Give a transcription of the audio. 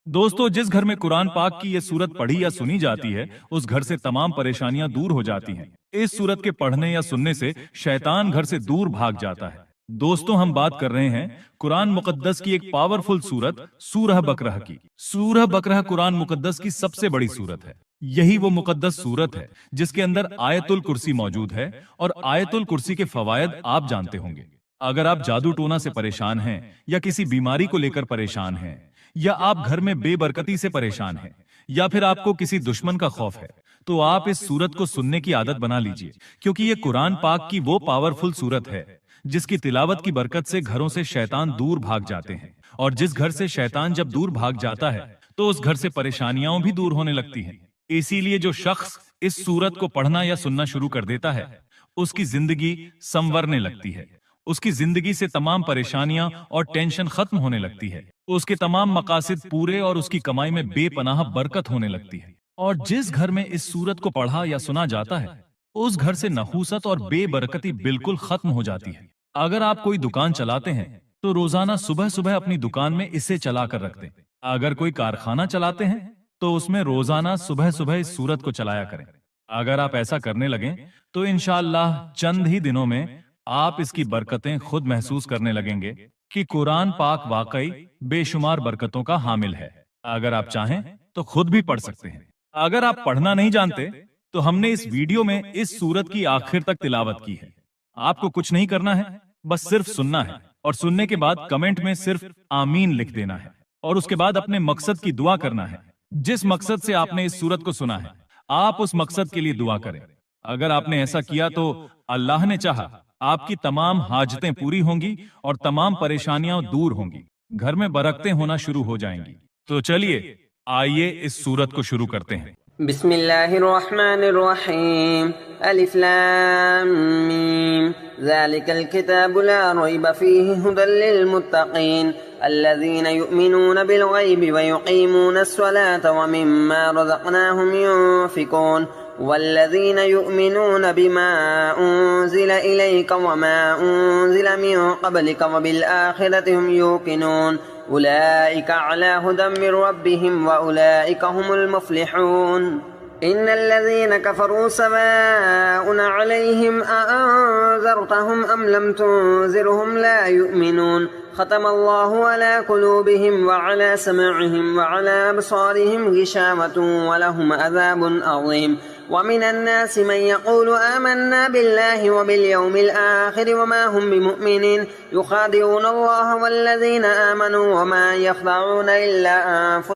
दोस्तों, जिस घर में कुरान पाक की ये सूरत पढ़ी या सुनी जाती है, उस घर से तमाम परेशानियां दूर हो जाती हैं। इस सूरत के पढ़ने या सुनने से शैतान घर से दूर भाग जाता है। दोस्तों, हम बात कर रहे हैं कुरान मुकद्दस की एक पावरफुल सूरत सूरह बकरह की। सूरह बकरह कुरान मुकद्दस की सबसे बड़ी सूरत है। यही वो मुकद्दस सूरत है जिसके अंदर आयतुल कुर्सी मौजूद है, और आयतुल कुर्सी के फवायद आप जानते होंगे। अगर आप जादू टोना से परेशान हैं, या किसी बीमारी को लेकर परेशान हैं, या आप घर में बेबरकती से परेशान हैं, या फिर आपको किसी दुश्मन का खौफ है, तो आप इस सूरत को सुनने की आदत बना लीजिए, क्योंकि ये कुरान पाक की वो पावरफुल सूरत है जिसकी तिलावत की बरकत से घरों से शैतान दूर भाग जाते हैं। और जिस घर से शैतान जब दूर भाग जाता है, तो उस घर से परेशानियां भी दूर होने लगती हैं। इसीलिए जो शख्स इस सूरत को पढ़ना या सुनना शुरू कर देता है, उसकी जिंदगी संवरने लगती है। उसकी जिंदगी से तमाम परेशानियां और टेंशन खत्म होने लगती है। उसके तमाम मकासद पूरे और उसकी कमाई में बेपनाह बरकत होने लगती है। और जिस घर में इस सूरत को पढ़ा या सुना जाता है, उस घर से नहूसत और बेबरकती बिल्कुल खत्म हो जाती है। अगर आप कोई दुकान चलाते हैं, तो रोजाना सुबह सुबह अपनी दुकान में इसे चला कर रख दें। अगर कोई कारखाना चलाते हैं, तो उसमें रोजाना सुबह सुबह इस सूरत को चलाया करें। अगर आप ऐसा करने लगें, तो इंशाअल्लाह चंद ही दिनों में आप इसकी बरकतें खुद महसूस करने लगेंगे कि कुरान पाक वाकई बेशुमार बरकतों का हामिल है। अगर आप चाहें तो खुद भी पढ़ सकते हैं। अगर आप पढ़ना नहीं जानते, तो हमने इस वीडियो में इस सूरत की आखिर तक तिलावत की है। आपको कुछ नहीं करना है, बस सिर्फ सुनना है, और सुनने के बाद कमेंट में सिर्फ आमीन लिख देना है, और उसके बाद अपने मकसद की दुआ करना है। जिस मकसद से आपने इस सूरत को सुना है, आप उस मकसद के लिए दुआ करें। अगर आपने ऐसा किया, तो अल्लाह ने चाहा आपकी तमाम हाजतें पूरी होंगी और तमाम परेशानियां दूर होंगी। घर में बरकतें होना शुरू हो जाएंगी। तो चलिए, आइए इस सूरत को शुरू करते हैं। बिस्मिल्लाहिर्रहमानिर्रहीम। अलिफ लाम मीम। ज़ालिकल किताबु ला रैब फीहि हुदल लिल मुत्तक़ीन अल्लज़ीना युमिनूना बिल गैबि व युक़ीमूनस सलाता व मिम्मा रज़क़नाहुम युनफ़िक़ून والذين يؤمنون بما أنزل إليك وما أنزل من قبلك وبالآخرة هم يوقنون أولئك على هدى من ربهم وأولئك هم المفلحون إن الذين كفروا سواء عليهم أأنذرتهم أم لم تنذرهم لا يؤمنون ختم الله على قلوبهم وعلى سمعهم وعلى أبصارهم غشاوة ولهم عذاب عظيم ومن الناس من يقول آمنا بالله وباليوم الآخر وما هم بمؤمنين يخادعون الله والذين آمنوا وما يخدعون إلا أنفسهم